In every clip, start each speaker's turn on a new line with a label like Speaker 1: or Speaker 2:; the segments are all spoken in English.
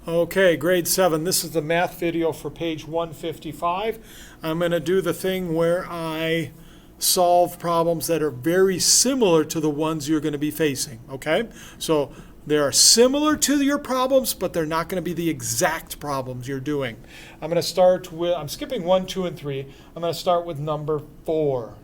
Speaker 1: Okay, grade 7. This is the math video for page 155. I'm going to do the thing where I solve problems that are very similar to the ones you're going to be facing, okay? So they are similar to your problems, but they're not going to be the exact problems you're doing. I'm going to start with, I'm skipping 1, 2, and 3. I'm going to start with number 4.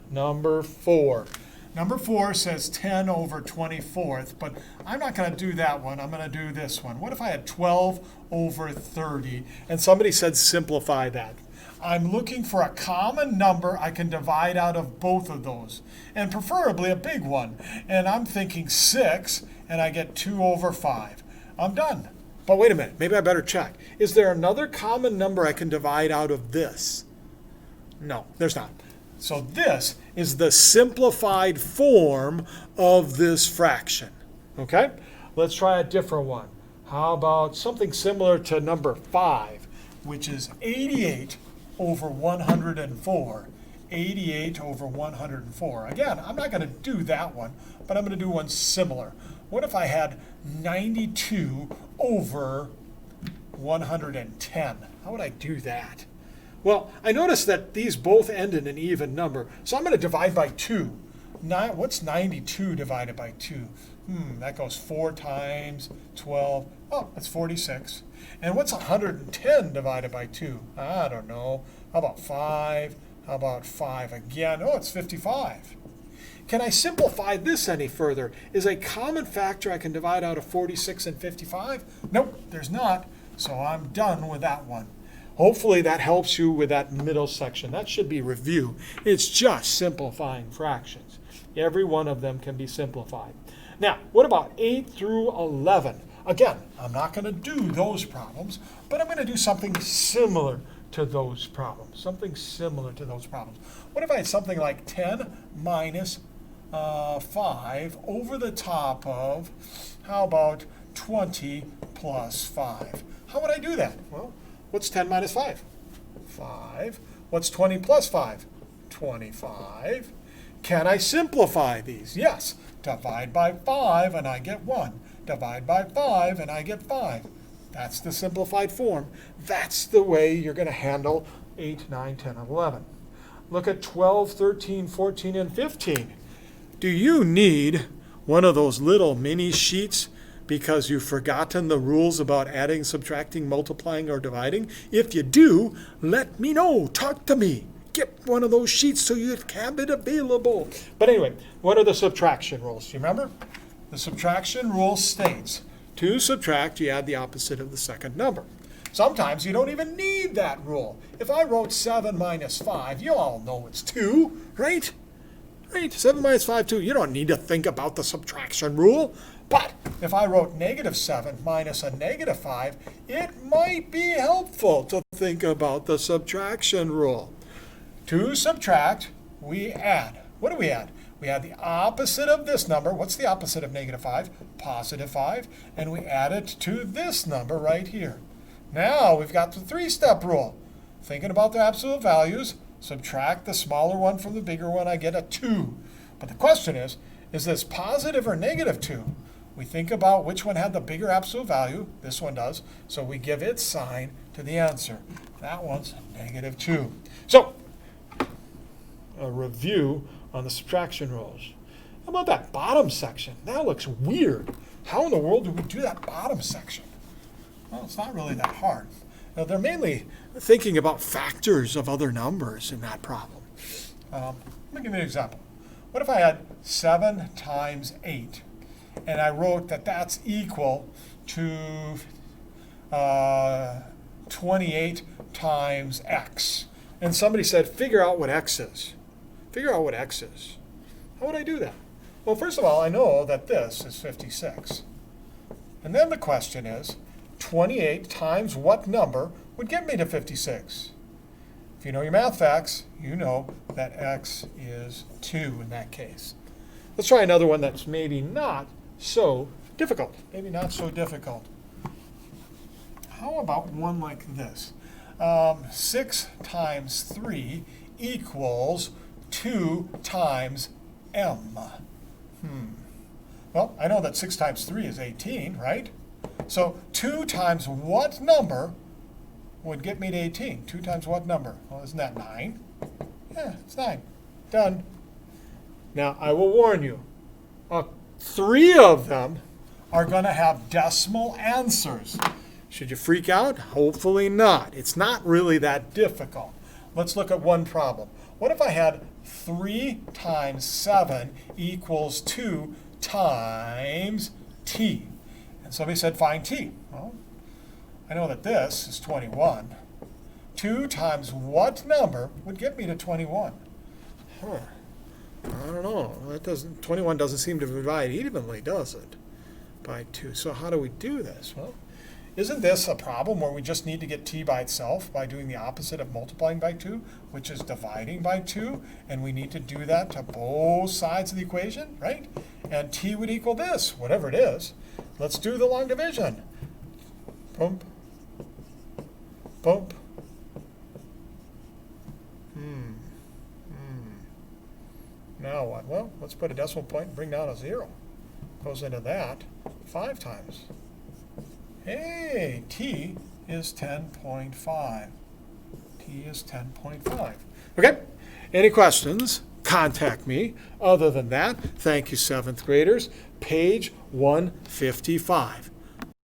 Speaker 1: Number 4 says 10 over 24th, but I'm not going to do that one. I'm going to do this one. What if I had 12 over 30? And somebody said simplify that. I'm looking for a common number I can divide out of both of those, and preferably a big one. And I'm thinking 6, and I get 2 over 5. I'm done. But wait a minute. Maybe I better check. Is there another common number I can divide out of this? No, there's not. So this is the simplified form of this fraction. Okay? Let's try a different one. How about something similar to number 5, which is 88 over 104. 88 over 104. Again, I'm not going to do that one, but I'm going to do one similar. What if I had 92 over 110? How would I do that? Well, I noticed that these both end in an even number, so I'm going to divide by 2. What's 92 divided by 2? That goes 4 times 12. Oh, that's 46. And what's 110 divided by 2? I don't know. How about 5? How about 5 again? Oh, it's 55. Can I simplify this any further? Is a common factor I can divide out of 46 and 55? Nope, there's not. So I'm done with that one. Hopefully that helps you with that middle section. That should be review. It's just simplifying fractions. Every one of them can be simplified. Now, what about 8 through 11? Again, I'm not going to do those problems, but I'm going to do something similar to those problems. Something similar to those problems. What if I had something like 10 minus 5 over the top of, how about 20 plus 5? How would I do that? Well, what's 10 minus 5? 5. What's 20 plus 5? 25. Can I simplify these? Yes. Divide by 5 and I get 1. Divide by 5 and I get 5. That's the simplified form. That's the way you're going to handle 8, 9, 10, and 11. Look at 12, 13, 14, and 15. Do you need one of those little mini sheets because you've forgotten the rules about adding, subtracting, multiplying, or dividing? If you do, let me know. Talk to me. Get one of those sheets so you have it available. But anyway, what are the subtraction rules? Do you remember? The subtraction rule states, to subtract, you add the opposite of the second number. Sometimes you don't even need that rule. If I wrote 7 minus 5, you all know it's 2, right? Right, 7 minus 5, 2. You don't need to think about the subtraction rule. But if I wrote negative 7 minus a negative 5, it might be helpful to think about the subtraction rule. To subtract, we add. What do we add? We add the opposite of this number. What's the opposite of negative 5? Positive 5. And we add it to this number right here. Now we've got the 3-step rule. Thinking about the absolute values, subtract the smaller one from the bigger one, I get a 2. But the question is this positive or negative 2? We think about which one had the bigger absolute value. This one does. So we give its sign to the answer. That one's negative 2. So, a review on the subtraction rules. How about that bottom section? That looks weird. How in the world do we do that bottom section? Well, it's not really that hard. Now, they're mainly thinking about factors of other numbers in that problem. Let me give you an example. What if I had 7 times 8? And I wrote that that's equal to 28 times x. And somebody said, figure out what x is. Figure out what x is. How would I do that? Well, first of all, I know that this is 56. And then the question is, 28 times what number would get me to 56? If you know your math facts, you know that x is 2 in that case. Let's try another one that's maybe not so difficult. Maybe not so difficult. How about one like this? 6 times 3 equals 2 times m. Well, I know that 6 times 3 is 18, right? So 2 times what number would get me to 18? 2 times what number? Well, isn't that 9? Yeah, it's 9. Done. Now, I will warn you, 3 of them are going to have decimal answers. Should you freak out? Hopefully not. It's not really that difficult. Let's look at one problem. What if I had 3 times 7 equals 2 times t? And somebody said find t. Well, I know that this is 21. 2 times what number would get me to 21? I don't know. 21 doesn't seem to divide evenly, does it? By 2. So how do we do this? Well, isn't this a problem where we just need to get t by itself by doing the opposite of multiplying by 2, which is dividing by 2? And we need to do that to both sides of the equation, right? And t would equal this, whatever it is. Let's do the long division. Bump. Bump. Now what? Well, let's put a decimal point and bring down a 0. Goes into that 5 times. Hey, t is 10.5. T is 10.5. Okay? Any questions? Contact me. Other than that, thank you, 7th graders. Page 155.